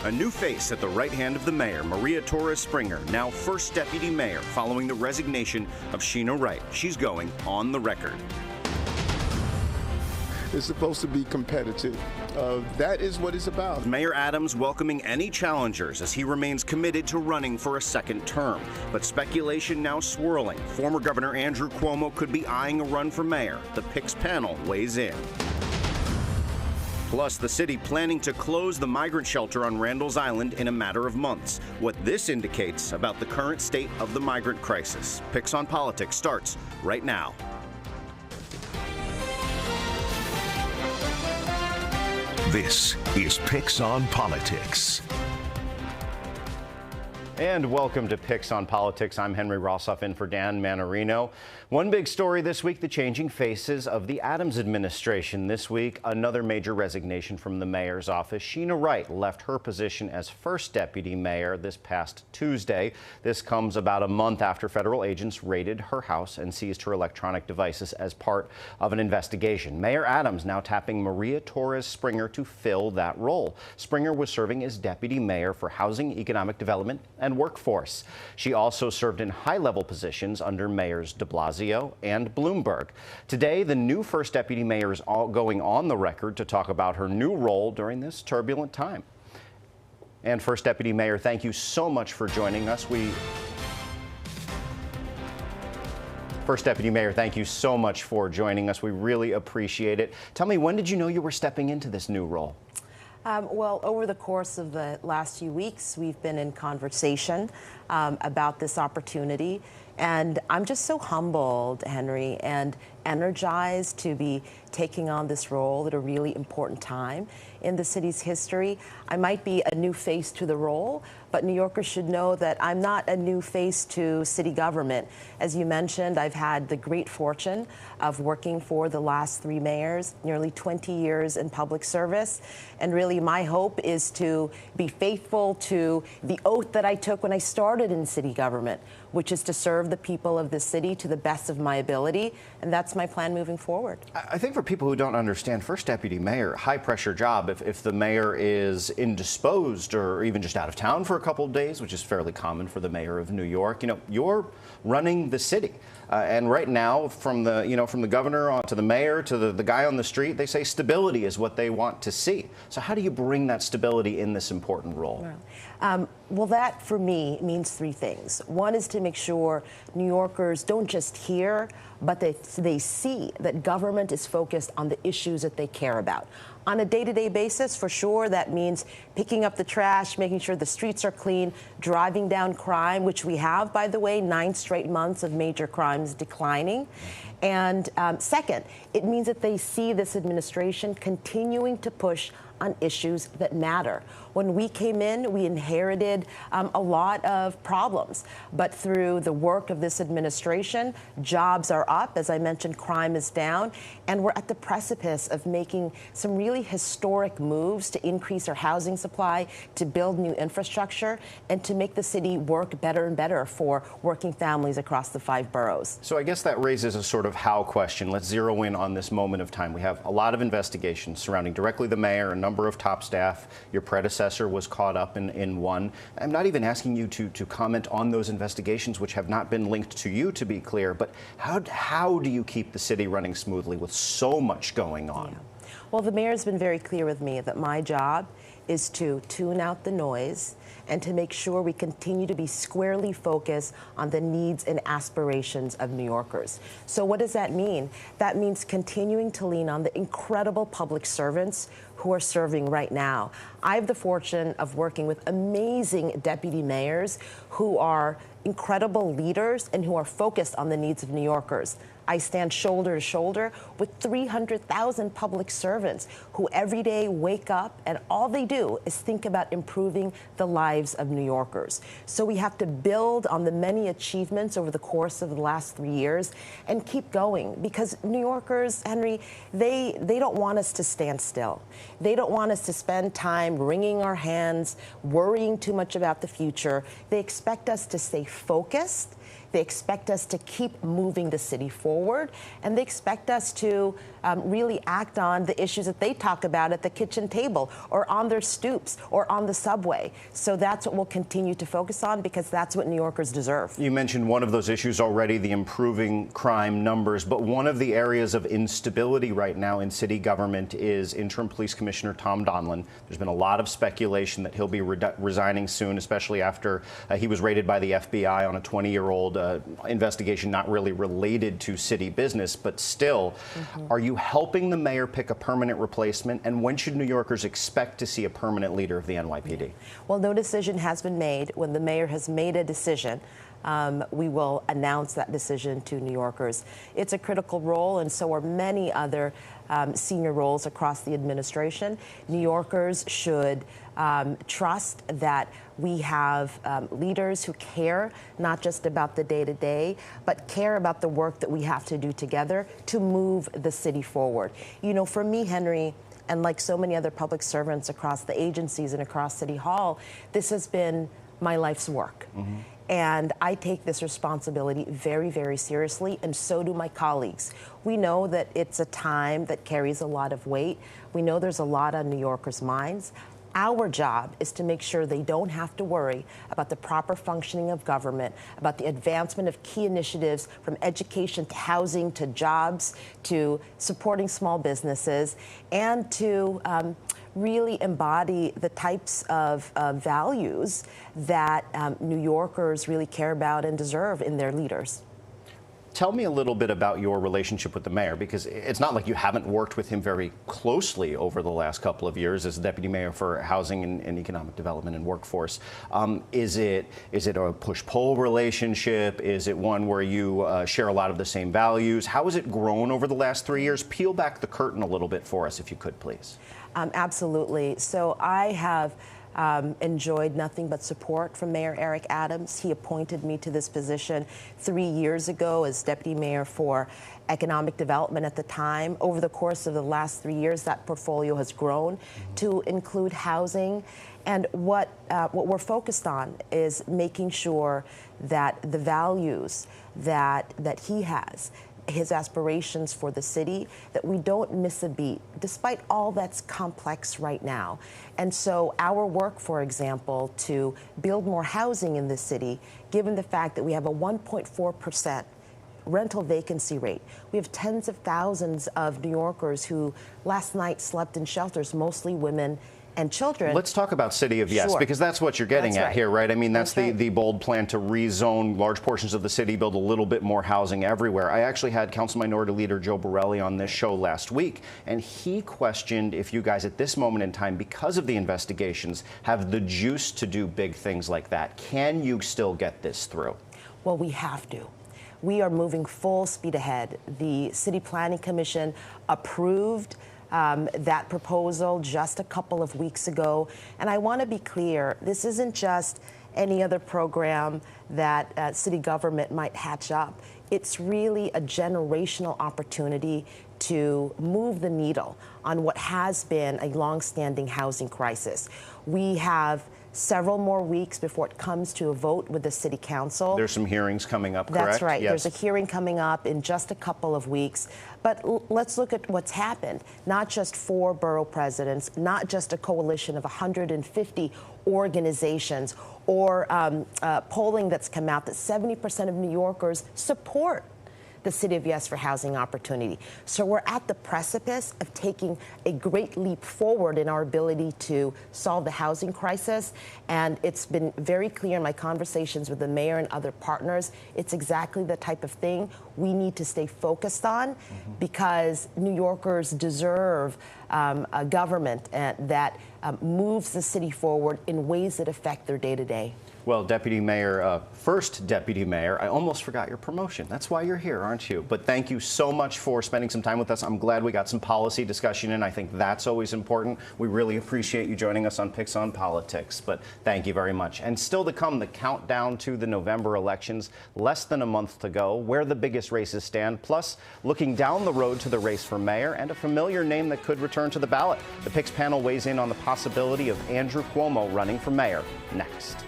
A new face at the right hand of the mayor, Maria Torres-Springer, now first deputy mayor following the resignation of Sheena Wright. She's going on the record. It's supposed to be competitive. That is what it's about. Mayor Adams welcoming any challengers as he remains committed to running for a second term. But speculation now swirling. Former Governor Andrew Cuomo could be eyeing a run for mayor. The Picks panel weighs in. Plus, the city planning to close the migrant shelter on Randall's Island in a matter of months. What this indicates about the current state of the migrant crisis. Picks on Politics starts right now. This is Picks on Politics. And welcome to Picks on Politics. I'm Henry Rossoff in for Dan Manarino. One big story this week, the changing faces of the Adams administration. This week, another major resignation from the mayor's office. Sheena Wright left her position as first deputy mayor this past Tuesday. This comes about a month after federal agents raided her house and seized her electronic devices as part of an investigation. Mayor Adams now tapping Maria Torres-Springer to fill that role. Springer was serving as deputy mayor for housing, economic development, and workforce. She also served in high-level positions under mayors de Blasio and Bloomberg. Today, the new first deputy mayor is going on the record to talk about her new role during this turbulent time. And first deputy mayor, thank you so much for joining us. First Deputy Mayor, thank you so much for joining us. We really appreciate it. Tell me, when did you know you were stepping into this new role? Well, over the course of the last few weeks, we've been in conversation about this opportunity. And I'm just so humbled, Henry, and energized to be taking on this role at a really important time in the city's history. I might be a new face to the role, but New Yorkers should know that I'm not a new face to city government. As you mentioned, I've had the great fortune of working for the last 3 mayors, nearly 20 years in public service. And really, my hope is to be faithful to the oath that I took when I started in city government, which is to serve the people of the city to the best of my ability. And that's my plan moving forward. I think for people who don't understand, first deputy mayor, high pressure job. If the mayor is indisposed or even just out of town for a couple of days, which is fairly common for the mayor of New York, you're running the city. And right now, from the governor to the mayor to the guy on the street, they say stability is what they want to see. So how do you bring that stability in this important role? Well, that for me means 3 things. One is to make sure New Yorkers don't just hear, but they see that government is focused on the issues that they care about. On a day-to-day basis, for sure, that means picking up the trash, making sure the streets are clean, driving down crime, which we have, by the way, 9 straight months of major crimes declining. And second, it means that they see this administration continuing to push on issues that matter. When we came in, we inherited a lot of problems, but through the work of this administration, jobs are up. As I mentioned, crime is down, and we're at the precipice of making some really historic moves to increase our housing supply, to build new infrastructure, and to make the city work better and better for working families across the 5 boroughs. So I guess that raises a sort of how question. Let's zero in on this moment of time. We have a lot of investigations surrounding directly the mayor, a number of top staff. Your predecessor was caught up in one. I'm not even asking you to comment on those investigations, which have not been linked to you, to be clear, but how do you keep the city running smoothly with so much going on? Yeah. Well, the mayor's been very clear with me that my job is to tune out the noise and to make sure we continue to be squarely focused on the needs and aspirations of New Yorkers. So what does that mean? That means continuing to lean on the incredible public servants who are serving right now. I have the fortune of working with amazing deputy mayors who are incredible leaders and who are focused on the needs of New Yorkers. I stand shoulder to shoulder with 300,000 public servants who every day wake up and all they do is think about improving the lives of New Yorkers. So we have to build on the many achievements over the course of the last 3 years and keep going, because New Yorkers, Henry, they don't want us to stand still. They don't want us to spend time wringing our hands, worrying too much about the future. They expect us to stay focused. They expect us to keep moving the city forward, and they expect us to really act on the issues that they talk about at the kitchen table or on their stoops or on the subway. So that's what we'll continue to focus on, because that's what New Yorkers deserve. You mentioned one of those issues already, the improving crime numbers, but one of the areas of instability right now in city government is interim police commissioner Tom Donlin. There's been a lot of speculation that he'll be resigning soon, especially after he was raided by the FBI on a 20-year-old investigation not really related to city business, but still. Are you helping the mayor pick a permanent replacement, and when should New Yorkers expect to see a permanent leader of the NYPD? Well, no decision has been made. When the mayor has made a decision, we will announce that decision to New Yorkers. It's a critical role, and so are many other senior roles across the administration. New Yorkers should trust that we have leaders who care not just about the day-to-day, but care about the work that we have to do together to move the city forward. You know, for me, Henry, and like so many other public servants across the agencies and across City Hall, this has been my life's work. And I take this responsibility very, very seriously, and so do my colleagues. We know that it's a time that carries a lot of weight. We know there's a lot on New Yorkers' minds. Our job is to make sure they don't have to worry about the proper functioning of government, about the advancement of key initiatives from education to housing to jobs to supporting small businesses, and to really embody the types of values that New Yorkers really care about and deserve in their leaders. Tell me a little bit about your relationship with the mayor, because it's not like you haven't worked with him very closely over the last couple of years as deputy mayor for housing and economic development and workforce. Is it a push-pull relationship? Is it one where you share a lot of the same values? How has it grown over the last 3 years? Peel back the curtain a little bit for us, if you could, please. Absolutely. So I have enjoyed nothing but support from Mayor Eric Adams. He appointed me to this position 3 years ago as deputy mayor for economic development at the time. Over the course of the last 3 years, that portfolio has grown to include housing. And what we're focused on is making sure that the values that he has, his aspirations for the city, that we don't miss a beat, despite all that's complex right now. And so our work, for example, to build more housing in the city, given the fact that we have a 1.4% rental vacancy rate. We have tens of thousands of New Yorkers who last night slept in shelters, mostly women and children. Let's talk about City of Yes, because that's what you're getting at here, right? I mean, that's the bold plan to rezone large portions of the city, build a little bit more housing everywhere. I actually had Council Minority Leader Joe Borelli on this show last week, and he questioned if you guys at this moment in time, because of the investigations, have the juice to do big things like that. Can you still get this through? Well, we have to. We are moving full speed ahead. The City Planning Commission approved that proposal just a couple of weeks ago. And I want to be clear, this isn't just any other program that city government might hatch up. It's really a generational opportunity to move the needle on what has been a longstanding housing crisis. We have several more weeks before it comes to a vote with the City Council. There's some hearings coming up, correct? That's right. Yes. There's a hearing coming up in just a couple of weeks. But let's look at what's happened. Not just 4 borough presidents, not just a coalition of 150 organizations, or polling that's come out that 70% of New Yorkers support the City of Yes for housing opportunity. So we're at the precipice of taking a great leap forward in our ability to solve the housing crisis. And it's been very clear in my conversations with the mayor and other partners, it's exactly the type of thing we need to stay focused on, because New Yorkers deserve a government that moves the city forward in ways that affect their day-to-day. Well, Deputy Mayor, first Deputy Mayor, I almost forgot your promotion. That's why you're here, aren't you? But thank you so much for spending some time with us. I'm glad we got some policy discussion in. I think that's always important. We really appreciate you joining us on Picks on Politics. But thank you very much. And still to come, the countdown to the November elections. Less than a month to go, where the biggest races stand, plus looking down the road to the race for mayor and a familiar name that could return to the ballot. The Picks panel weighs in on the possibility of Andrew Cuomo running for mayor next.